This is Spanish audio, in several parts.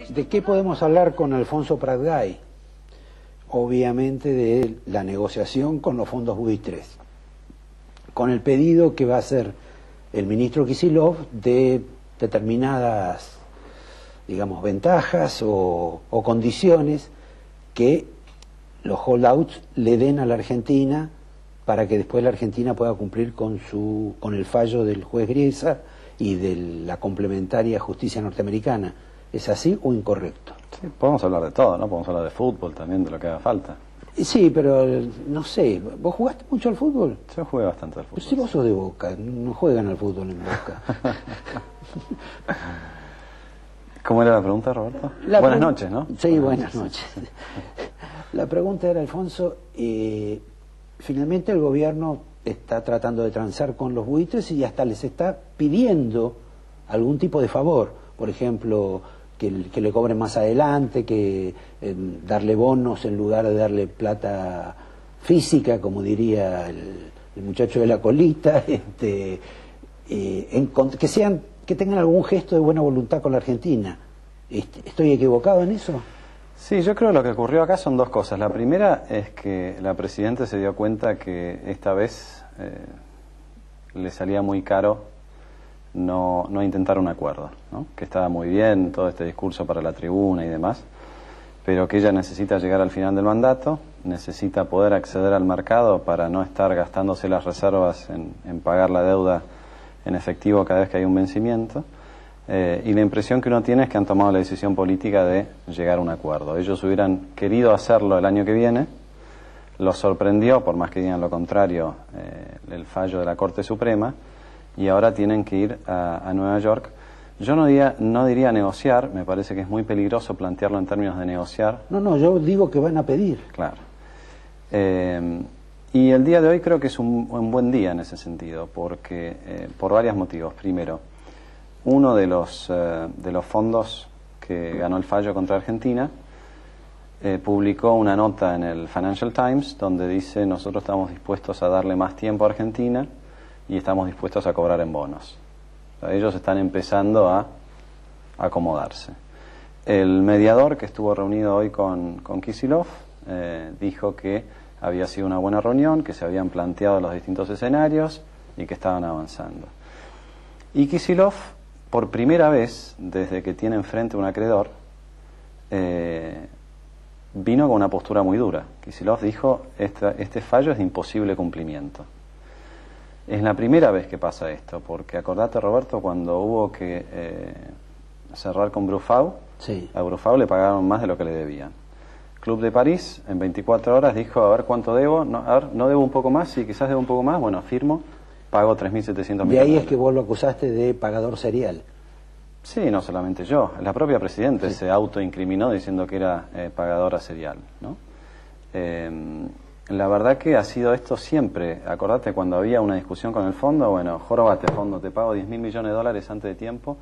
¿De qué podemos hablar con Alfonso Pratgay? Obviamente de la negociación con los fondos buitres, con el pedido que va a hacer el ministro Kicillof de determinadas, digamos, ventajas o condiciones que los holdouts le den a la Argentina para que después la Argentina pueda cumplir con el fallo del juez Griesa y de la complementaria justicia norteamericana. ¿Es así o incorrecto? Sí, podemos hablar de todo, ¿no? Podemos hablar de fútbol también, de lo que haga falta. Sí, pero no sé, ¿vos jugaste mucho al fútbol? Yo jugué bastante al fútbol. Pero si vos sos de Boca, no juegan al fútbol en Boca. ¿Cómo era la pregunta, Roberto? Buenas noches, ¿no? Sí, buenas noches. La pregunta era, Alfonso, finalmente el gobierno está tratando de transar con los buitres y hasta les está pidiendo algún tipo de favor, por ejemplo, que le cobren más adelante, que darle bonos en lugar de darle plata física, como diría el muchacho de la colita, que tengan algún gesto de buena voluntad con la Argentina. ¿Estoy equivocado en eso? Sí, yo creo que lo que ocurrió acá son dos cosas. La primera es que la Presidenta se dio cuenta que esta vez le salía muy caro no intentar un acuerdo, ¿no? Que estaba muy bien todo este discurso para la tribuna y demás, pero que ella necesita llegar al final del mandato, necesita poder acceder al mercado para no estar gastándose las reservas en pagar la deuda en efectivo cada vez que hay un vencimiento. Y la impresión que uno tiene es que han tomado la decisión política de llegar a un acuerdo. Ellos hubieran querido hacerlo el año que viene, los sorprendió, por más que digan lo contrario, el fallo de la Corte Suprema, y ahora tienen que ir a Nueva York. Yo no diría negociar, me parece que es muy peligroso plantearlo en términos de negociar. No, yo digo que van a pedir. Claro. Y el día de hoy creo que es un buen día en ese sentido, porque por varios motivos. Primero, uno de los fondos que ganó el fallo contra Argentina publicó una nota en el Financial Times donde dice: nosotros estamos dispuestos a darle más tiempo a Argentina y estamos dispuestos a cobrar en bonos. O sea, ellos están empezando a acomodarse. El mediador que estuvo reunido hoy con Kicillof dijo que había sido una buena reunión, que se habían planteado los distintos escenarios y que estaban avanzando. Y Kicillof, por primera vez desde que tiene enfrente un acreedor, vino con una postura muy dura. Kicillof dijo: este fallo es de imposible cumplimiento. Es la primera vez que pasa esto, porque acordate, Roberto, cuando hubo que cerrar con Brufau, sí, a Brufau le pagaron más de lo que le debían. Club de París, en 24 horas, dijo: a ver cuánto debo, no debo un poco más, sí, quizás debo un poco más, bueno, firmo, pago 3.700 millones. De ahí es que vos lo acusaste de pagador serial. Sí, no solamente yo, la propia Presidenta se autoincriminó diciendo que era pagadora serial, ¿no? La verdad que ha sido esto siempre. Acordate cuando había una discusión con el fondo, bueno, jorobate fondo, te pago 10.000 millones de dólares antes de tiempo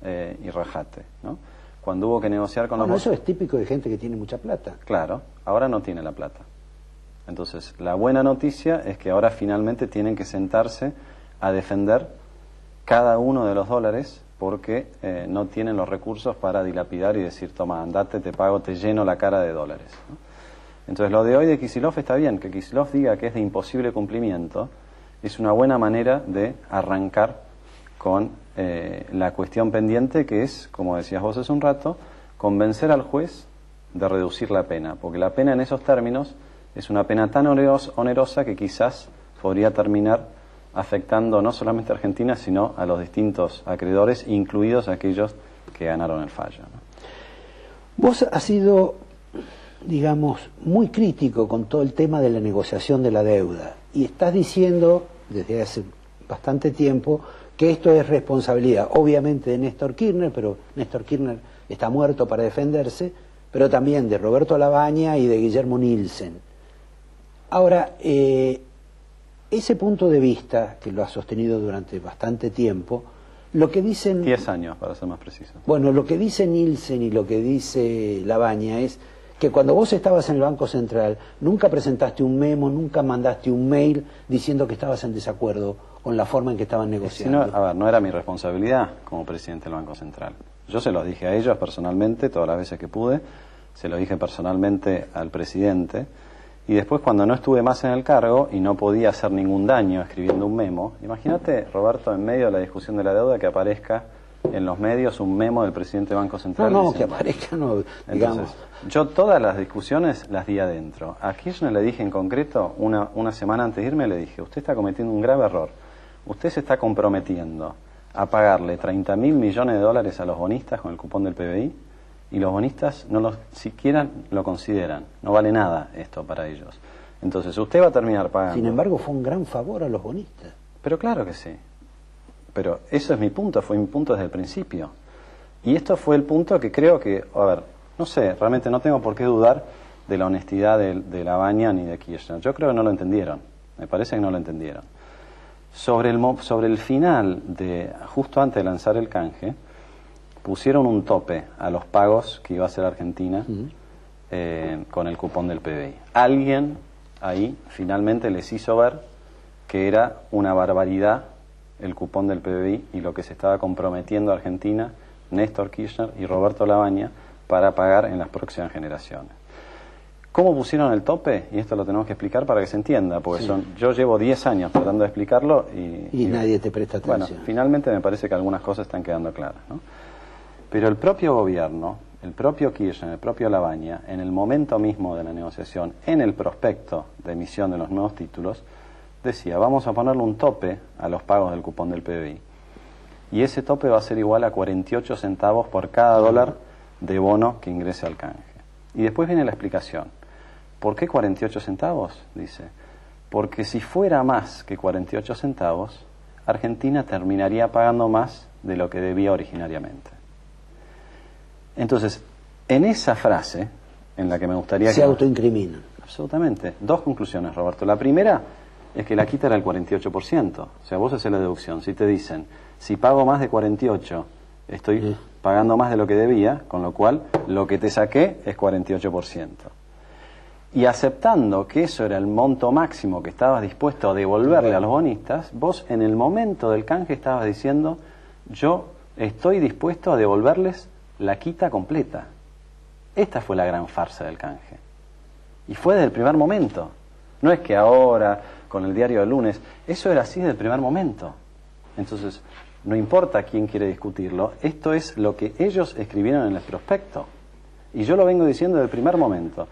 y rajate, ¿no? Cuando hubo que negociar con los... Eso es típico de gente que tiene mucha plata. Claro, ahora no tiene la plata. Entonces, la buena noticia es que ahora finalmente tienen que sentarse a defender cada uno de los dólares porque no tienen los recursos para dilapidar y decir: toma, andate, te pago, te lleno la cara de dólares, ¿no? Entonces, lo de hoy de Kicillof está bien. Que Kicillof diga que es de imposible cumplimiento es una buena manera de arrancar con la cuestión pendiente, que es, como decías vos hace un rato, convencer al juez de reducir la pena, porque la pena en esos términos es una pena tan onerosa que quizás podría terminar afectando no solamente a Argentina, sino a los distintos acreedores, incluidos aquellos que ganaron el fallo, ¿no? Vos has sido, digamos, muy crítico con todo el tema de la negociación de la deuda y estás diciendo desde hace bastante tiempo que esto es responsabilidad, obviamente, de Néstor Kirchner, pero Néstor Kirchner está muerto para defenderse, pero también de Roberto Lavagna y de Guillermo Nielsen. Ahora, ese punto de vista, que lo ha sostenido durante bastante tiempo, lo que dicen... 10 años, para ser más preciso. Bueno, lo que dice Nielsen y lo que dice Lavagna es que cuando vos estabas en el Banco Central, nunca presentaste un memo, nunca mandaste un mail diciendo que estabas en desacuerdo. o en la forma en que estaban Si negociando? no, a ver, no era mi responsabilidad como presidente del Banco Central. Yo se los dije a ellos personalmente, todas las veces que pude, se lo dije personalmente al presidente, y después cuando no estuve más en el cargo y no podía hacer ningún daño escribiendo un memo, imagínate, Roberto, en medio de la discusión de la deuda, que aparezca en los medios un memo del presidente del Banco Central. No, diciendo, que aparezca, no, digamos. Entonces, yo todas las discusiones las di adentro. A Kirchner le dije en concreto, una semana antes de irme, le dije, usted está cometiendo un grave error. Usted se está comprometiendo a pagarle 30.000 millones de dólares a los bonistas con el cupón del PBI, y los bonistas no siquiera lo consideran. No vale nada esto para ellos. Entonces, usted va a terminar pagando. Sin embargo, fue un gran favor a los bonistas. Pero claro que sí. Pero eso es mi punto, fue mi punto desde el principio. Y esto fue el punto que creo que, a ver, no sé, realmente no tengo por qué dudar de la honestidad de Lavagna ni de Kirchner. Yo creo que no lo entendieron. Me parece que no lo entendieron. Sobre el final, justo antes de lanzar el canje, pusieron un tope a los pagos que iba a hacer Argentina con el cupón del PBI. Alguien ahí finalmente les hizo ver que era una barbaridad el cupón del PBI y lo que se estaba comprometiendo Argentina, Néstor Kirchner y Roberto Lavagna, para pagar en las próximas generaciones. ¿Cómo pusieron el tope? Y esto lo tenemos que explicar para que se entienda, porque yo llevo 10 años tratando de explicarlo y nadie te presta atención. Bueno, finalmente me parece que algunas cosas están quedando claras, ¿no? Pero el propio gobierno, el propio Kirchner, el propio Lavagna, en el momento mismo de la negociación, en el prospecto de emisión de los nuevos títulos, decía, vamos a ponerle un tope a los pagos del cupón del PBI. Y ese tope va a ser igual a 48 centavos por cada dólar de bono que ingrese al canje. Y después viene la explicación. ¿Por qué 48 centavos? Dice, porque si fuera más que 48 centavos, Argentina terminaría pagando más de lo que debía originariamente. Entonces, en esa frase, en la que me gustaría se autoincriminan. Absolutamente. Dos conclusiones, Roberto. La primera es que la quita era el 48%. O sea, vos haces la deducción. Si te dicen, si pago más de 48, estoy pagando más de lo que debía, con lo cual lo que te saqué es 48%. Y aceptando que eso era el monto máximo que estabas dispuesto a devolverle a los bonistas, vos en el momento del canje estabas diciendo, yo estoy dispuesto a devolverles la quita completa. Esta fue la gran farsa del canje. Y fue desde el primer momento. No es que ahora, con el diario del lunes, eso era así desde el primer momento. Entonces, no importa quién quiere discutirlo, esto es lo que ellos escribieron en el prospecto. Y yo lo vengo diciendo desde el primer momento.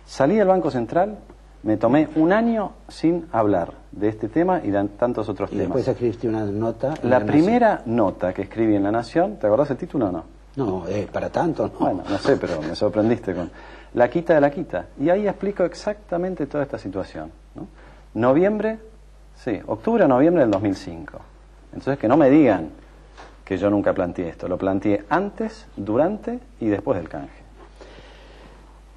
Salí del Banco Central, me tomé un año sin hablar de este tema y de tantos otros temas. Después escribiste una nota. La primera nota que escribí en La Nación, ¿te acordás el título o no? No, para tanto, ¿no? Bueno, no sé, pero me sorprendiste con la quita de la quita. Y ahí explico exactamente toda esta situación, ¿no? Octubre o noviembre del 2005. Entonces, que no me digan que yo nunca planteé esto. Lo planteé antes, durante y después del canje.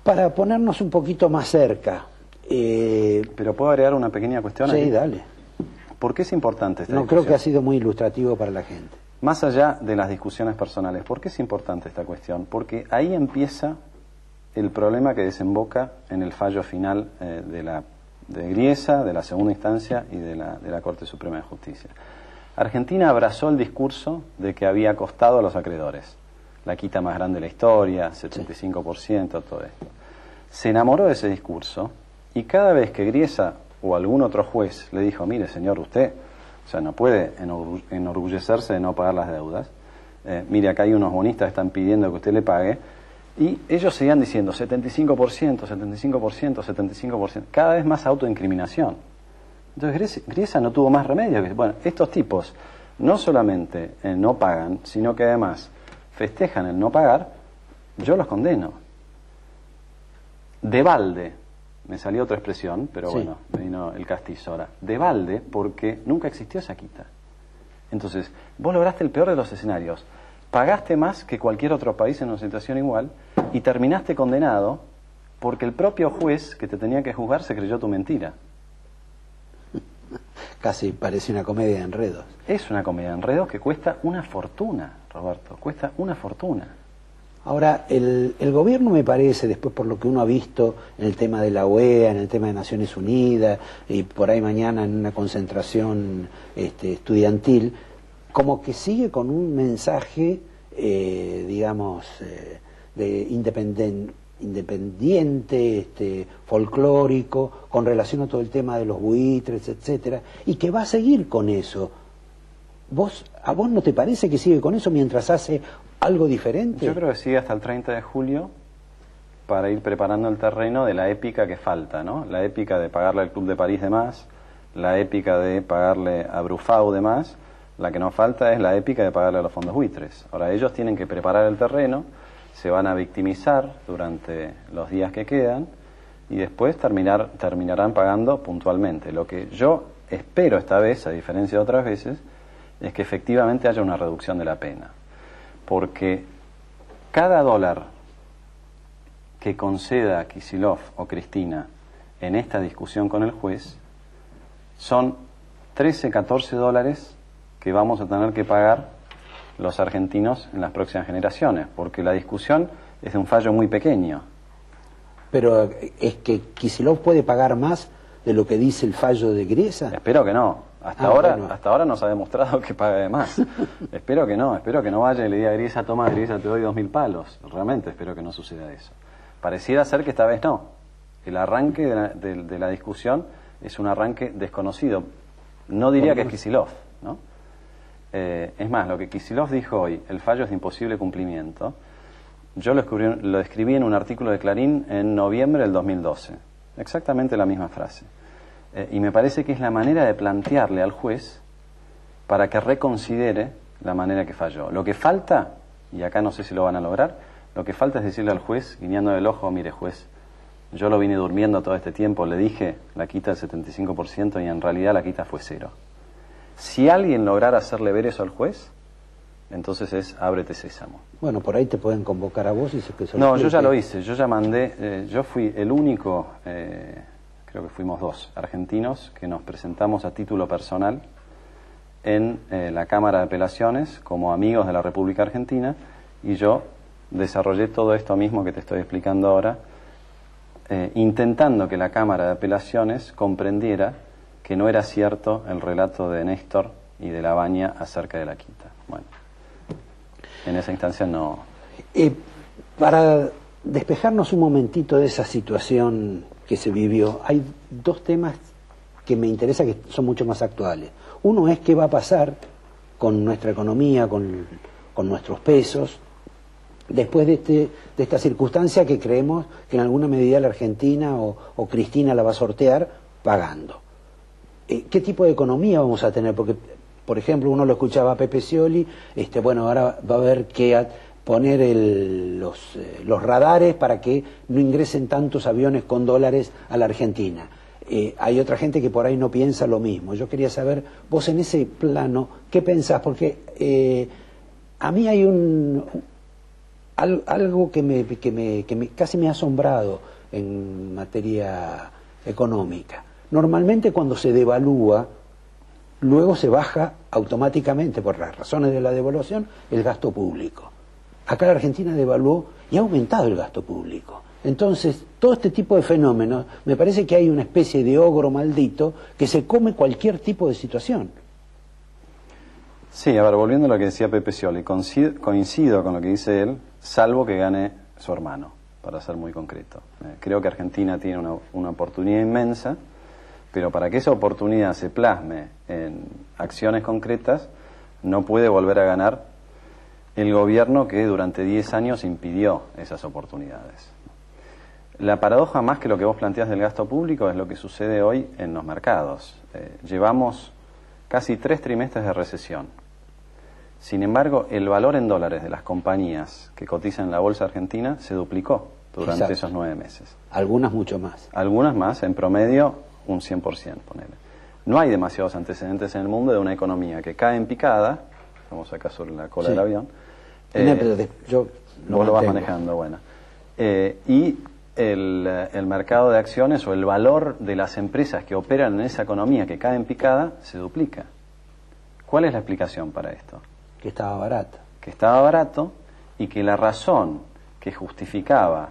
Para ponernos un poquito más cerca. ¿Pero puedo agregar una pequeña cuestión? Sí, aquí? dale. ¿Por qué es importante esta No, discusión? creo que ha sido muy ilustrativo para la gente. Más allá de las discusiones personales, ¿por qué es importante esta cuestión? Porque ahí empieza el problema que desemboca en el fallo final de Griesa, de la segunda instancia y de la Corte Suprema de Justicia. Argentina abrazó el discurso de que había costado a los acreedores. La quita más grande de la historia, 75%, todo esto. Se enamoró de ese discurso y cada vez que Griesa o algún otro juez le dijo, mire señor, usted... O sea, no puede enorgullecerse de no pagar las deudas. Mire, acá hay unos bonistas que están pidiendo que usted le pague. Y ellos seguían diciendo 75%, 75%, 75%. Cada vez más autoincriminación. Entonces Griesa no tuvo más remedio. Bueno, estos tipos no solamente no pagan, sino que además festejan el no pagar, yo los condeno. De balde. Me salió otra expresión, pero bueno, me vino el castizo ahora. De balde, porque nunca existió esa quita. Entonces, vos lograste el peor de los escenarios. Pagaste más que cualquier otro país en una situación igual y terminaste condenado porque el propio juez que te tenía que juzgar se creyó tu mentira. Casi parece una comedia de enredos. Es una comedia de enredos que cuesta una fortuna, Roberto. Cuesta una fortuna. Ahora, el gobierno me parece, después por lo que uno ha visto en el tema de la OEA, en el tema de Naciones Unidas, y por ahí mañana en una concentración estudiantil, como que sigue con un mensaje, digamos, de independiente, folclórico, con relación a todo el tema de los buitres, etcétera, y que va a seguir con eso. ¿A vos no te parece que sigue con eso mientras hace algo diferente? Yo creo que sigue hasta el 30 de julio para ir preparando el terreno de la épica que falta, ¿no? La épica de pagarle al Club de París de más, la épica de pagarle a Brufau de más, la que nos falta es la épica de pagarle a los fondos buitres. Ahora ellos tienen que preparar el terreno, se van a victimizar durante los días que quedan y después terminarán pagando puntualmente. Lo que yo espero esta vez, a diferencia de otras veces, es que efectivamente haya una reducción de la pena. Porque cada dólar que conceda Kicillof o Cristina en esta discusión con el juez son 13, 14 dólares que vamos a tener que pagar los argentinos en las próximas generaciones, porque la discusión es de un fallo muy pequeño. Pero es que Kicillof puede pagar más de lo que dice el fallo de Griesa. Espero que no. Hasta ahora nos ha demostrado que paga de más. espero que no vaya y le diga a Griesa, toma Griesa, te doy 2.000 palos. Realmente espero que no suceda eso. Pareciera ser que esta vez no. El arranque de la discusión es un arranque desconocido. No diría que es Kicillof, ¿no? Es más, lo que Kicillof dijo hoy, el fallo es de imposible cumplimiento, yo lo escribí en un artículo de Clarín en noviembre del 2012. Exactamente la misma frase. Y me parece que es la manera de plantearle al juez para que reconsidere la manera que falló. Lo que falta, y acá no sé si lo van a lograr, lo que falta es decirle al juez, guiñando el ojo, mire juez, yo lo vine durmiendo todo este tiempo, le dije la quita del 75% y en realidad la quita fue 0. Si alguien lograra hacerle ver eso al juez, entonces es ábrete sésamo. Bueno, por ahí te pueden convocar a vos y se que No, yo ya lo hice, yo ya mandé, yo fui el único, creo que fuimos 2 argentinos que nos presentamos a título personal en la Cámara de Apelaciones como amigos de la República Argentina, y yo desarrollé todo esto mismo que te estoy explicando ahora, intentando que la Cámara de Apelaciones comprendiera que no era cierto el relato de Néstor y de Labaña acerca de la quita. Bueno, en esa instancia no. Para despejarnos un momentito de esa situación que se vivió, hay 2 temas que me interesa que son mucho más actuales. Uno es qué va a pasar con nuestra economía, con nuestros pesos, después de esta circunstancia que creemos que en alguna medida la Argentina o Cristina la va a sortear pagando. ¿Qué tipo de economía vamos a tener? Porque, por ejemplo, uno lo escuchaba a Pepe Scioli, bueno, ahora va a haber que poner los radares para que no ingresen tantos aviones con dólares a la Argentina. Hay otra gente que por ahí no piensa lo mismo. Yo quería saber, vos en ese plano, ¿qué pensás? Porque a mí hay algo que casi me ha asombrado en materia económica. Normalmente cuando se devalúa, luego se baja automáticamente, por las razones de la devaluación, el gasto público. Acá la Argentina devaluó y ha aumentado el gasto público. Entonces, todo este tipo de fenómenos, me parece que hay una especie de ogro maldito que se come cualquier tipo de situación. Sí, a ver, volviendo a lo que decía Pepe Scioli, coincido con lo que dice él, salvo que gane su hermano, para ser muy concreto. Creo que Argentina tiene una oportunidad inmensa, pero para que esa oportunidad se plasme en acciones concretas, no puede volver a ganar el gobierno que durante 10 años impidió esas oportunidades. La paradoja, más que lo que vos planteás del gasto público, es lo que sucede hoy en los mercados. Llevamos casi 3 trimestres de recesión. Sin embargo, el valor en dólares de las compañías que cotizan en la bolsa argentina se duplicó durante esos 9 meses. Algunas mucho más. Algunas más, en promedio un 100%, ponele. No hay demasiados antecedentes en el mundo de una economía que cae en picada, estamos acá sobre la cola del avión, vos lo vas manejando, bueno, y el mercado de acciones o el valor de las empresas que operan en esa economía que cae en picada se duplica. ¿Cuál es la explicación para esto? Que estaba barato. Que estaba barato y que la razón que justificaba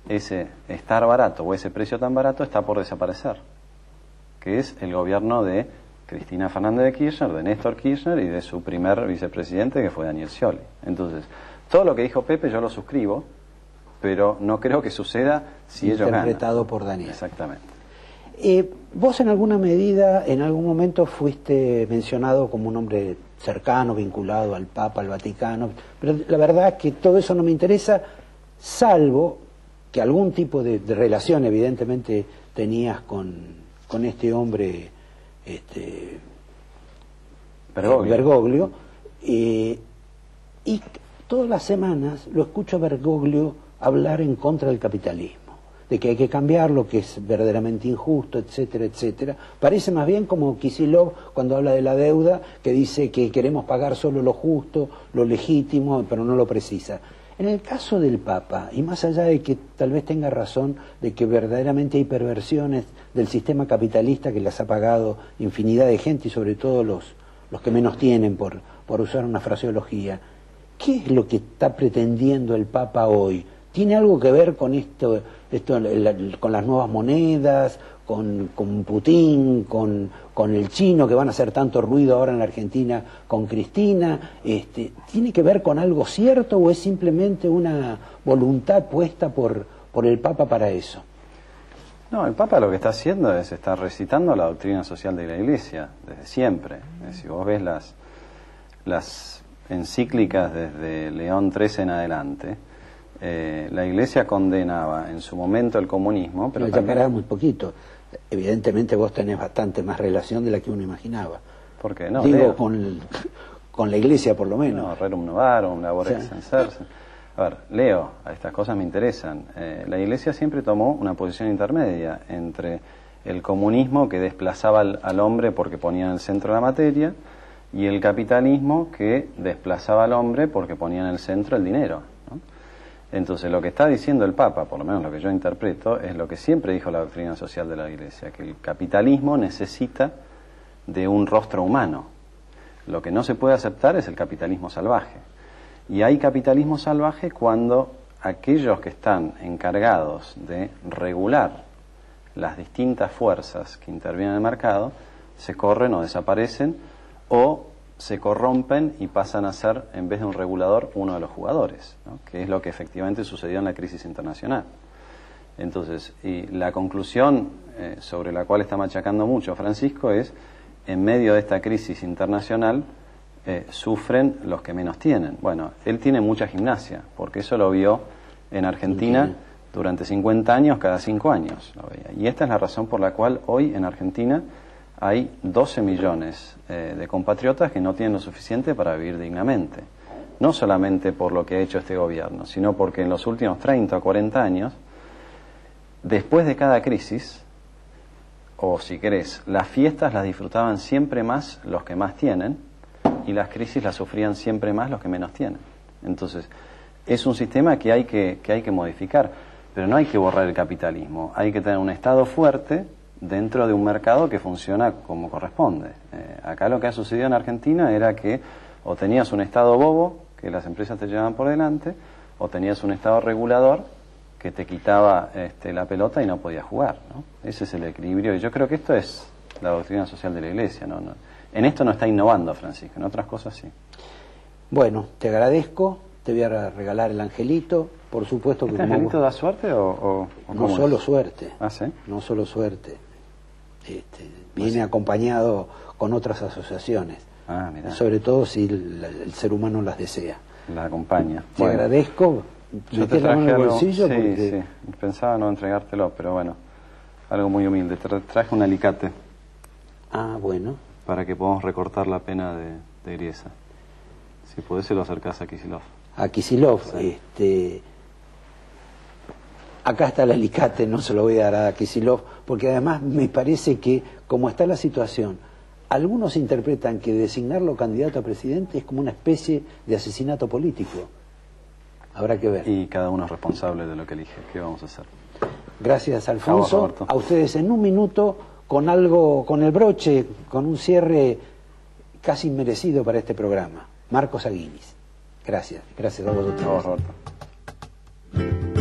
ese estar barato o ese precio tan barato está por desaparecer, que es el gobierno de Cristina Fernández de Kirchner, de Néstor Kirchner y de su primer vicepresidente, que fue Daniel Scioli. Entonces, todo lo que dijo Pepe yo lo suscribo, pero no creo que suceda si ellos ganan. Interpretado por Daniel. Exactamente. Vos en alguna medida, en algún momento fuiste mencionado como un hombre cercano, vinculado al Papa, al Vaticano, pero la verdad es que todo eso no me interesa, salvo que algún tipo de relación evidentemente tenías con este hombre Bergoglio, y todas las semanas lo escucho a Bergoglio hablar en contra del capitalismo, de que hay que cambiarlo, que es verdaderamente injusto, etcétera, etcétera. Parece más bien como Kicillof cuando habla de la deuda, que dice que queremos pagar solo lo justo, lo legítimo, pero no lo precisa. En el caso del Papa, y más allá de que tal vez tenga razón de que verdaderamente hay perversiones del sistema capitalista que las ha pagado infinidad de gente y sobre todo los que menos tienen, por usar una fraseología, ¿qué es lo que está pretendiendo el Papa hoy? ¿Tiene algo que ver con esto con las nuevas monedas, con Putin, con el chino que van a hacer tanto ruido ahora en la Argentina con Cristina? ¿Tiene que ver con algo cierto o es simplemente una voluntad puesta por el Papa para eso? No, el Papa lo que está haciendo es estar recitando la doctrina social de la Iglesia desde siempre. Si vos ves las encíclicas desde León XIII en adelante, la Iglesia condenaba en su momento el comunismo, pero también muy poquito. Evidentemente vos tenés bastante más relación de la que uno imaginaba. ¿Por qué no? Digo, con la Iglesia por lo menos. No, rerum novarum, labor extenserse. A ver, leo, a estas cosas me interesan. La Iglesia siempre tomó una posición intermedia entre el comunismo que desplazaba al hombre porque ponía en el centro la materia y el capitalismo que desplazaba al hombre porque ponía en el centro el dinero, ¿no? Entonces lo que está diciendo el Papa, por lo menos lo que yo interpreto, es lo que siempre dijo la doctrina social de la Iglesia, que el capitalismo necesita de un rostro humano. Lo que no se puede aceptar es el capitalismo salvaje. Y hay capitalismo salvaje cuando aquellos que están encargados de regular las distintas fuerzas que intervienen en el mercado se corren o desaparecen o se corrompen y pasan a ser, en vez de un regulador, uno de los jugadores, ¿no? Que es lo que efectivamente sucedió en la crisis internacional. Entonces, y la conclusión sobre la cual está machacando mucho Francisco es, en medio de esta crisis internacional, sufren los que menos tienen. Bueno, él tiene mucha gimnasia, porque eso lo vio en Argentina durante 50 años, cada 5 años lo veía. Y esta es la razón por la cual hoy en Argentina hay 12 millones de compatriotas que no tienen lo suficiente para vivir dignamente. No solamente por lo que ha hecho este gobierno, sino porque en los últimos 30 o 40 años, después de cada crisis, o si querés, las fiestas las disfrutaban siempre más los que más tienen, y las crisis las sufrían siempre más los que menos tienen. Entonces, es un sistema que hay que modificar, pero no hay que borrar el capitalismo, hay que tener un Estado fuerte dentro de un mercado que funciona como corresponde. Acá lo que ha sucedido en Argentina era que o tenías un Estado bobo, que las empresas te llevaban por delante, o tenías un Estado regulador que te quitaba la pelota y no podías jugar, ¿no? Ese es el equilibrio, y yo creo que esto es la doctrina social de la Iglesia, ¿no? En esto no está innovando Francisco, en otras cosas sí. Bueno, te agradezco, te voy a regalar el angelito, por supuesto que... ¿Este angelito da suerte o no solo suerte? ¿Ah, sí? No solo suerte. Viene acompañado con otras asociaciones. Ah, mirá. Sobre todo si el ser humano las desea. La acompaña. Te agradezco. Yo te traje en el algo, bolsillo sí, porque... sí, pensaba no entregártelo, pero bueno, algo muy humilde. Te traje un alicate. Ah, bueno. Para que podamos recortar la pena de Griesa. Si podés, se lo acercás a Kicillof. A Kicillof, sí. Acá está el alicate, no se lo voy a dar a Kicillof, porque además me parece que, como está la situación, algunos interpretan que designarlo candidato a presidente es como una especie de asesinato político. Habrá que ver. Y cada uno es responsable de lo que elige. ¿Qué vamos a hacer? Gracias, Alfonso. A ustedes en un minuto, con algo, con el broche, con un cierre casi inmerecido para este programa. Marcos Aguinis. Gracias. Gracias a vosotros. A vos, Roberto. Chao.